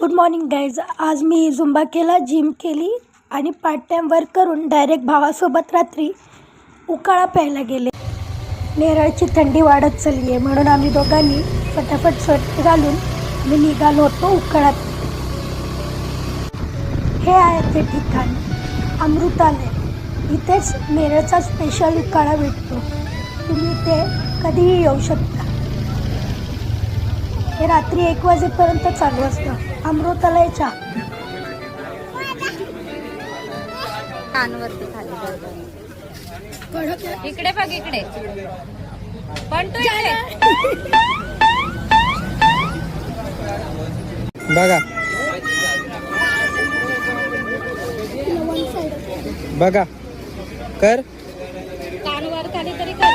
Good morning guys. आज मी Zumba केला, gym केली आणि पार्ट टाईम वर्क करून डायरेक्ट भावासोबत रात्री उकाळा प्यायला गेले. नेरळची थंडी वाढत चालली आहे म्हणून आम्ही दोघांनी फटाफट स्वेटर घालून मी निघालो होतो उकाळा. हे आहे ते ठिकाण अमृतालय. इथेच नेरळचा स्पेशल उकाळा भेटतो. तुम्ही इथे कधीही येऊ शकता. हे रात्री 1 वाजेपर्यंत चालू असतं. अमृतालयच्या कानवरती खाली इकडे बघ, इकडे पण तू बघा बघा कर कानवर खाली तरी कर.